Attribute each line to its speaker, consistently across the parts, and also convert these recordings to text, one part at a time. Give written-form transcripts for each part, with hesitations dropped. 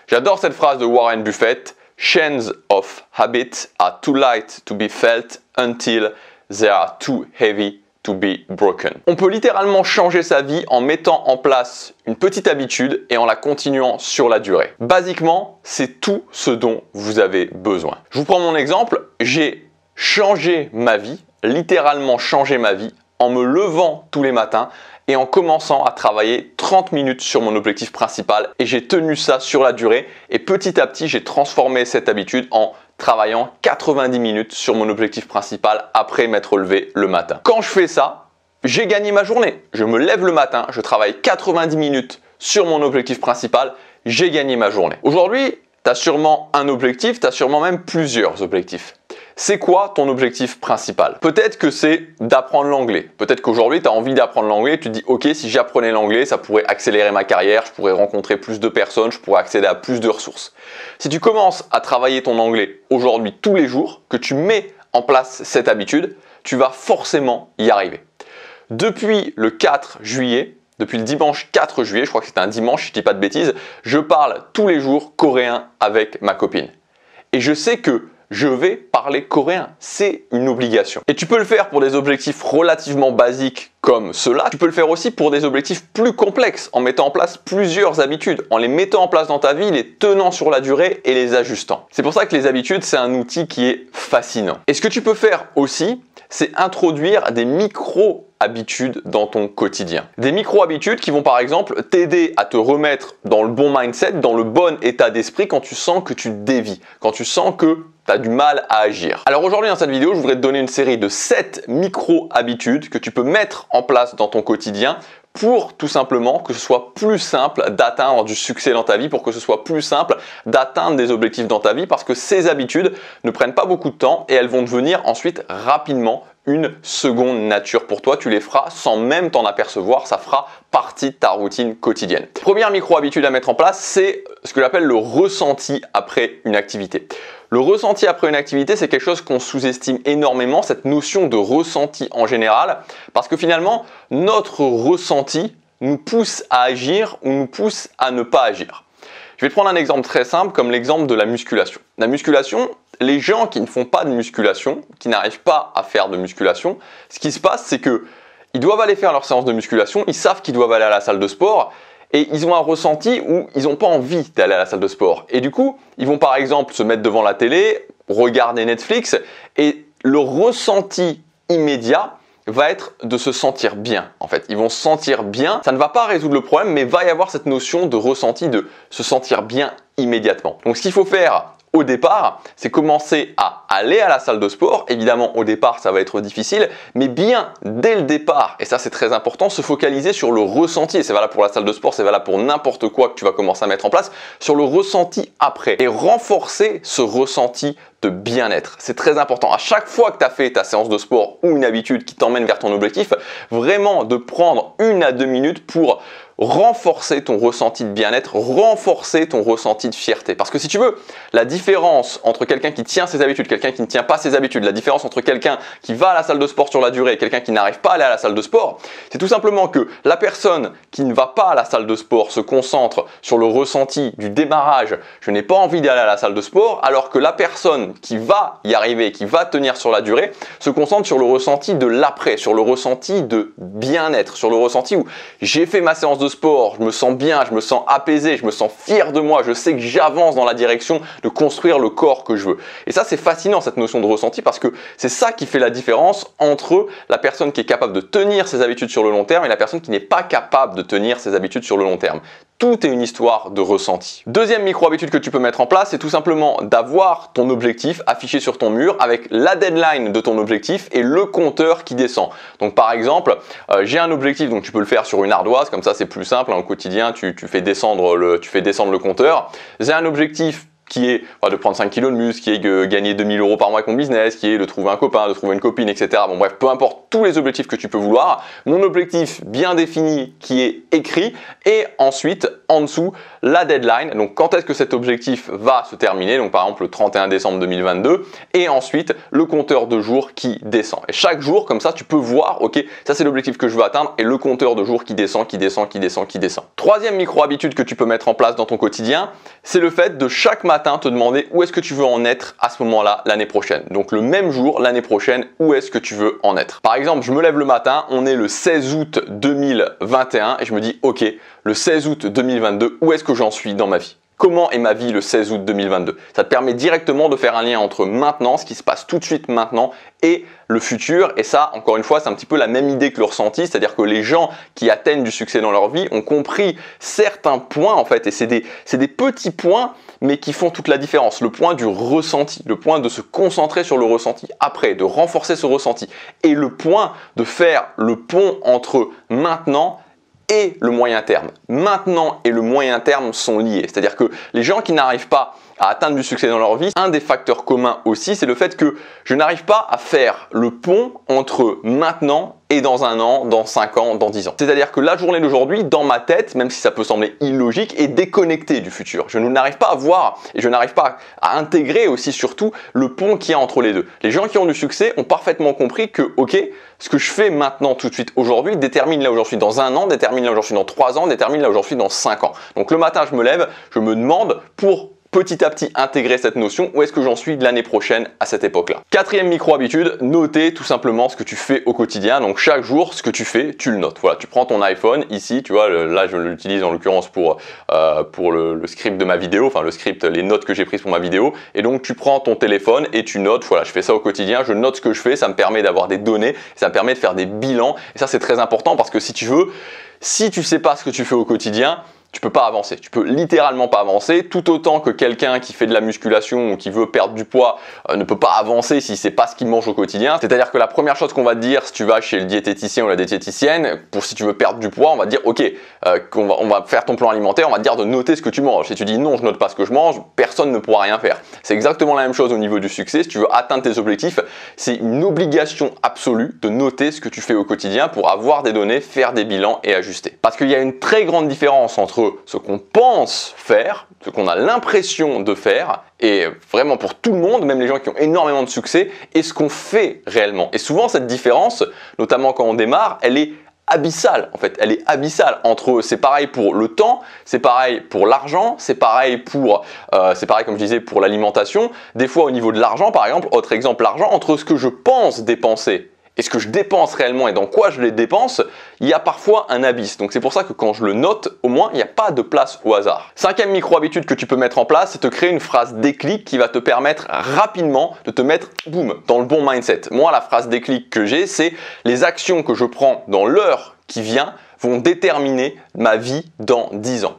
Speaker 1: J'adore cette phrase de Warren Buffett. Chains of habits are too light to be felt until they are too heavy to be broken. On peut littéralement changer sa vie en mettant en place une petite habitude et en la continuant sur la durée. Basiquement, c'est tout ce dont vous avez besoin. Je vous prends mon exemple. J'ai changé ma vie, littéralement changé ma vie, en me levant tous les matins et en commençant à travailler 30 minutes sur mon objectif principal. Et j'ai tenu ça sur la durée et petit à petit, j'ai transformé cette habitude en travaillant 90 minutes sur mon objectif principal après m'être levé le matin. Quand je fais ça, j'ai gagné ma journée. Je me lève le matin, je travaille 90 minutes sur mon objectif principal, j'ai gagné ma journée. Aujourd'hui, tu as sûrement un objectif, tu as sûrement même plusieurs objectifs. C'est quoi ton objectif principal? Peut-être que c'est d'apprendre l'anglais. Peut-être qu'aujourd'hui, tu as envie d'apprendre l'anglais et tu te dis « Ok, si j'apprenais l'anglais, ça pourrait accélérer ma carrière, je pourrais rencontrer plus de personnes, je pourrais accéder à plus de ressources. » Si tu commences à travailler ton anglais aujourd'hui tous les jours, que tu mets en place cette habitude, tu vas forcément y arriver. Depuis le 4 juillet, depuis le dimanche 4 juillet, je crois que c'était un dimanche, je ne dis pas de bêtises, je parle tous les jours coréen avec ma copine. Et je sais que je vais parler coréen, c'est une obligation. Et tu peux le faire pour des objectifs relativement basiques comme cela. Tu peux le faire aussi pour des objectifs plus complexes en mettant en place plusieurs habitudes, en les mettant en place dans ta vie, les tenant sur la durée et les ajustant. C'est pour ça que les habitudes, c'est un outil qui est fascinant. Et ce que tu peux faire aussi, c'est introduire des micro-habitudes dans ton quotidien. Des micro-habitudes qui vont par exemple t'aider à te remettre dans le bon mindset, dans le bon état d'esprit quand tu sens que tu dévies, quand tu sens que tu as du mal à agir. Alors aujourd'hui dans cette vidéo, je voudrais te donner une série de 7 micro-habitudes que tu peux mettre en place dans ton quotidien pour tout simplement que ce soit plus simple d'atteindre du succès dans ta vie, pour que ce soit plus simple d'atteindre des objectifs dans ta vie, parce que ces habitudes ne prennent pas beaucoup de temps et elles vont devenir ensuite rapidement une seconde nature pour toi. Tu les feras sans même t'en apercevoir, ça fera partie de ta routine quotidienne. Première micro-habitude à mettre en place, c'est ce que j'appelle le ressenti après une activité. Le ressenti après une activité, c'est quelque chose qu'on sous-estime énormément, cette notion de ressenti en général, parce que finalement, notre ressenti nous pousse à agir ou nous pousse à ne pas agir. Je vais te prendre un exemple très simple, comme l'exemple de la musculation. La musculation, les gens qui ne font pas de musculation, qui n'arrivent pas à faire de musculation, ce qui se passe, c'est que ils doivent aller faire leur séance de musculation, ils savent qu'ils doivent aller à la salle de sport, et ils ont un ressenti où ils n'ont pas envie d'aller à la salle de sport. Et du coup, ils vont par exemple se mettre devant la télé, regarder Netflix, et le ressenti immédiat va être de se sentir bien. En fait, ils vont se sentir bien. Ça ne va pas résoudre le problème, mais va y avoir cette notion de ressenti, de se sentir bien immédiatement. Donc, ce qu'il faut faire au départ, c'est commencer à aller à la salle de sport. Évidemment, au départ, ça va être difficile, mais bien dès le départ, et ça c'est très important, se focaliser sur le ressenti. Et c'est valable pour la salle de sport, c'est valable pour n'importe quoi que tu vas commencer à mettre en place, sur le ressenti après. Et renforcer ce ressenti de bien-être. C'est très important. À chaque fois que tu as fait ta séance de sport ou une habitude qui t'emmène vers ton objectif, vraiment de prendre 1 à 2 minutes pour renforcer ton ressenti de bien-être, renforcer ton ressenti de fierté. Parce que si tu veux, la différence entre quelqu'un qui tient ses habitudes, quelqu'un qui ne tient pas ses habitudes, la différence entre quelqu'un qui va à la salle de sport sur la durée et quelqu'un qui n'arrive pas à aller à la salle de sport, c'est tout simplement que la personne qui ne va pas à la salle de sport se concentre sur le ressenti du démarrage, je n'ai pas envie d'aller à la salle de sport, alors que la personne qui va y arriver, qui va tenir sur la durée, se concentre sur le ressenti de l'après, sur le ressenti de bien-être, sur le ressenti où j'ai fait ma séance de sport, je me sens bien, je me sens apaisé, je me sens fier de moi, je sais que j'avance dans la direction de construire le corps que je veux. Et ça, c'est fascinant cette notion de ressenti parce que c'est ça qui fait la différence entre la personne qui est capable de tenir ses habitudes sur le long terme et la personne qui n'est pas capable de tenir ses habitudes sur le long terme. Tout est une histoire de ressenti. Deuxième micro-habitude que tu peux mettre en place, c'est tout simplement d'avoir ton objectif affiché sur ton mur avec la deadline de ton objectif et le compteur qui descend. Donc par exemple, j'ai un objectif, donc tu peux le faire sur une ardoise, comme ça c'est plus simple, hein, au quotidien tu fais descendre le compteur. J'ai un objectif qui est de prendre 5 kilos de muscle, qui est de gagner 2000 € par mois avec mon business, qui est de trouver un copain, de trouver une copine, etc. Bon bref, peu importe tous les objectifs que tu peux vouloir, mon objectif bien défini qui est écrit et ensuite en dessous la deadline, donc quand est-ce que cet objectif va se terminer, donc par exemple le 31 décembre 2022 et ensuite le compteur de jours qui descend. Et chaque jour comme ça tu peux voir, ok, ça c'est l'objectif que je veux atteindre et le compteur de jours qui descend, qui descend, qui descend, qui descend. Troisième micro-habitude que tu peux mettre en place dans ton quotidien, c'est le fait de chaque matin te demander où est-ce que tu veux en être à ce moment-là l'année prochaine. Donc le même jour, l'année prochaine, où est-ce que tu veux en être. Par exemple, je me lève le matin, on est le 16 août 2021 et je me dis ok, le 16 août 2022, où est-ce que j'en suis dans ma vie? Comment est ma vie le 16 août 2022? Ça te permet directement de faire un lien entre maintenant, ce qui se passe tout de suite maintenant, et le futur. Et ça, encore une fois, c'est un petit peu la même idée que le ressenti, c'est-à-dire que les gens qui atteignent du succès dans leur vie ont compris certains points en fait, et c'est des petits points, mais qui font toute la différence. Le point du ressenti, le point de se concentrer sur le ressenti après, de renforcer ce ressenti, et le point de faire le pont entre maintenant et le moyen terme. Maintenant et le moyen terme sont liés. C'est-à-dire que les gens qui n'arrivent pas à atteindre du succès dans leur vie, un des facteurs communs aussi, c'est le fait que je n'arrive pas à faire le pont entre maintenant et dans un an, dans 5 ans, dans 10 ans. C'est-à-dire que la journée d'aujourd'hui, dans ma tête, même si ça peut sembler illogique, est déconnectée du futur. Je n'arrive pas à voir et je n'arrive pas à intégrer aussi surtout le pont qu'il y a entre les deux. Les gens qui ont du succès ont parfaitement compris que, ok, ce que je fais maintenant, tout de suite, aujourd'hui, détermine là où j'en suis dans un an, détermine là où j'en suis dans 3 ans, détermine là où j'en suis dans 5 ans. Donc le matin, je me lève, je me demande pour petit à petit intégrer cette notion, où est-ce que j'en suis de l'année prochaine à cette époque-là. Quatrième micro-habitude, noter tout simplement ce que tu fais au quotidien. Donc chaque jour, ce que tu fais, tu le notes. Voilà, tu prends ton iPhone, ici, tu vois, là je l'utilise en l'occurrence pour le script de ma vidéo, enfin le script, les notes que j'ai prises pour ma vidéo. Et donc tu prends ton téléphone et tu notes, voilà, je fais ça au quotidien, je note ce que je fais, ça me permet d'avoir des données, ça me permet de faire des bilans. Et ça c'est très important parce que si tu sais pas ce que tu fais au quotidien, tu peux pas avancer, tu peux littéralement pas avancer, tout autant que quelqu'un qui fait de la musculation ou qui veut perdre du poids ne peut pas avancer s'il sait pas ce qu'il mange au quotidien. C'est-à-dire que la première chose qu'on va te dire si tu vas chez le diététicien ou la diététicienne, si tu veux perdre du poids, on va te dire ok, on va faire ton plan alimentaire, on va te dire de noter ce que tu manges. Si tu dis non, je note pas ce que je mange, personne ne pourra rien faire. C'est exactement la même chose au niveau du succès. Si tu veux atteindre tes objectifs, c'est une obligation absolue de noter ce que tu fais au quotidien pour avoir des données, faire des bilans et ajuster. Parce qu'il y a une très grande différence entre ce qu'on pense faire, ce qu'on a l'impression de faire, et vraiment pour tout le monde, même les gens qui ont énormément de succès, et ce qu'on fait réellement. Et souvent cette différence, notamment quand on démarre, elle est abyssale en fait, elle est abyssale entre, c'est pareil pour le temps, c'est pareil pour l'argent, c'est pareil comme je disais pour l'alimentation. Des fois au niveau de l'argent par exemple, autre exemple, l'argent, entre ce que je pense dépenser et ce que je dépense réellement et dans quoi je les dépense, il y a parfois un abysse. Donc c'est pour ça que quand je le note, au moins, il n'y a pas de place au hasard. Cinquième micro-habitude que tu peux mettre en place, c'est de créer une phrase déclic qui va te permettre rapidement de te mettre, boum, dans le bon mindset. Moi, la phrase déclic que j'ai, c'est les actions que je prends dans l'heure qui vient vont déterminer ma vie dans 10 ans.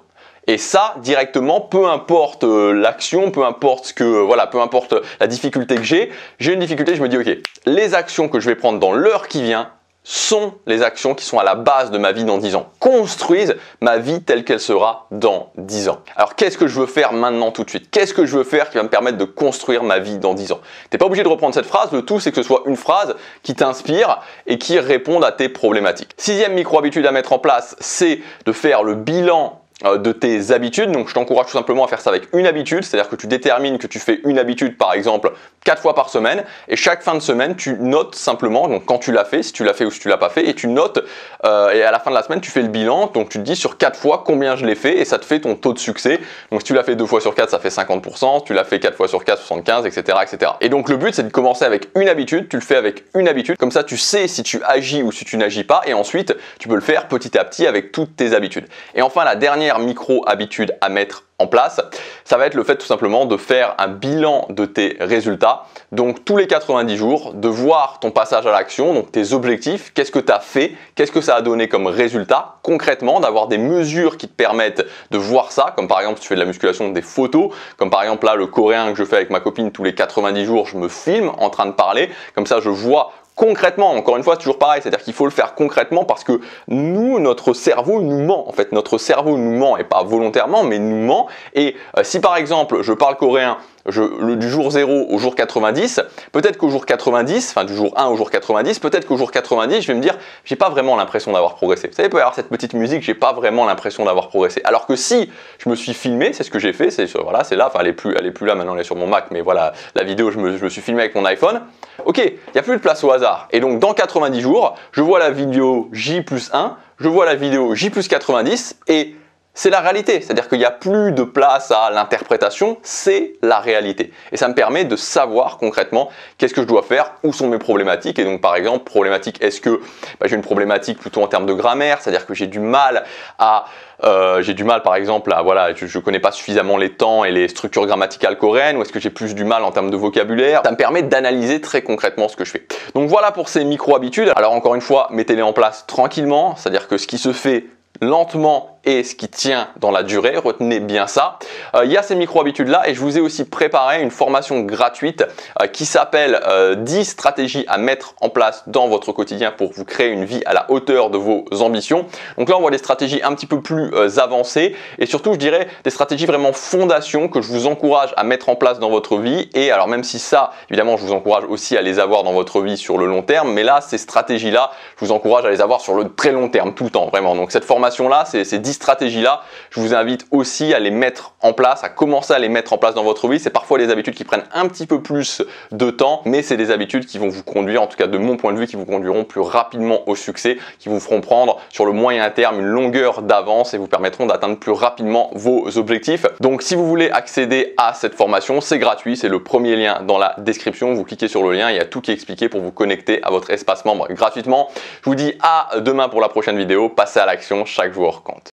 Speaker 1: Et ça, directement, peu importe l'action, peu importe peu importe la difficulté que j'ai une difficulté, je me dis ok, les actions que je vais prendre dans l'heure qui vient sont les actions qui sont à la base de ma vie dans 10 ans, construisent ma vie telle qu'elle sera dans 10 ans. Alors qu'est-ce que je veux faire maintenant tout de suite? Qu'est-ce que je veux faire qui va me permettre de construire ma vie dans 10 ans? Tu n'es pas obligé de reprendre cette phrase, le tout c'est que ce soit une phrase qui t'inspire et qui réponde à tes problématiques. Sixième micro-habitude à mettre en place, c'est de faire le bilan de tes habitudes. Donc je t'encourage tout simplement à faire ça avec une habitude, c'est-à-dire que tu détermines que tu fais une habitude par exemple 4 fois par semaine et chaque fin de semaine tu notes simplement, donc quand tu l'as fait, si tu l'as fait ou si tu l'as pas fait, et tu notes et à la fin de la semaine tu fais le bilan, donc tu te dis sur 4 fois combien je l'ai fait et ça te fait ton taux de succès. Donc si tu l'as fait 2 fois sur 4 ça fait 50%, si tu l'as fait 4 fois sur 4 75, etc. etc. Et donc le but c'est de commencer avec une habitude, tu le fais avec une habitude, comme ça tu sais si tu agis ou si tu n'agis pas et ensuite tu peux le faire petit à petit avec toutes tes habitudes. Et enfin la dernière micro-habitude à mettre en place, ça va être le fait tout simplement de faire un bilan de tes résultats. Donc tous les 90 jours, de voir ton passage à l'action, donc tes objectifs, qu'est-ce que tu as fait, qu'est-ce que ça a donné comme résultat concrètement, d'avoir des mesures qui te permettent de voir ça, comme par exemple si tu fais de la musculation, des photos, comme par exemple là le coréen que je fais avec ma copine tous les 90 jours, je me filme en train de parler, comme ça je vois concrètement. Encore une fois, c'est toujours pareil, c'est-à-dire qu'il faut le faire concrètement parce que nous, notre cerveau nous ment. En fait, notre cerveau nous ment, et pas volontairement, mais nous ment. Et si par exemple, je parle coréen, du jour 0 au jour 90, peut-être qu'au jour 90, enfin du jour 1 au jour 90, peut-être qu'au jour 90, je vais me dire, j'ai pas vraiment l'impression d'avoir progressé. Vous savez, il peut y avoir cette petite musique, j'ai pas vraiment l'impression d'avoir progressé. Alors que si je me suis filmé, c'est ce que j'ai fait, voilà, c'est là, enfin elle est plus là, maintenant elle est sur mon Mac, mais voilà, la vidéo, je me suis filmé avec mon iPhone. Ok, il n'y a plus de place au hasard. Et donc dans 90 jours, je vois la vidéo J+1, je vois la vidéo J+90 et c'est la réalité, c'est-à-dire qu'il n'y a plus de place à l'interprétation, c'est la réalité. Et ça me permet de savoir concrètement qu'est-ce que je dois faire, où sont mes problématiques. Et donc par exemple, problématique, est-ce que j'ai une problématique plutôt en termes de grammaire, c'est-à-dire que j'ai du mal par exemple à, voilà, je ne connais pas suffisamment les temps et les structures grammaticales coréennes, ou est-ce que j'ai plus du mal en termes de vocabulaire. Ça me permet d'analyser très concrètement ce que je fais. Donc voilà pour ces micro-habitudes. Alors encore une fois, mettez-les en place tranquillement, c'est-à-dire que ce qui se fait lentement et ce qui tient dans la durée, retenez bien ça. Il y a ces micro-habitudes-là et je vous ai aussi préparé une formation gratuite qui s'appelle 10 stratégies à mettre en place dans votre quotidien pour vous créer une vie à la hauteur de vos ambitions. Donc là, on voit des stratégies un petit peu plus avancées et surtout, je dirais, des stratégies vraiment fondations que je vous encourage à mettre en place dans votre vie. Et alors, même si ça, évidemment, je vous encourage aussi à les avoir dans votre vie sur le long terme, mais là, ces stratégies-là, je vous encourage à les avoir sur le très long terme, tout le temps, vraiment. Donc cette formation-là, ces 10 stratégies-là, je vous invite aussi à les mettre en place, à commencer à les mettre en place dans votre vie. C'est parfois des habitudes qui prennent un petit peu plus de temps, mais c'est des habitudes qui vont vous conduire, en tout cas de mon point de vue, qui vous conduiront plus rapidement au succès, qui vous feront prendre sur le moyen terme une longueur d'avance et vous permettront d'atteindre plus rapidement vos objectifs. Donc si vous voulez accéder à cette formation, c'est gratuit, c'est le premier lien dans la description. Vous cliquez sur le lien, il y a tout qui est expliqué pour vous connecter à votre espace membre gratuitement. Je vous dis à demain pour la prochaine vidéo. Passez à l'action, chaque jour compte.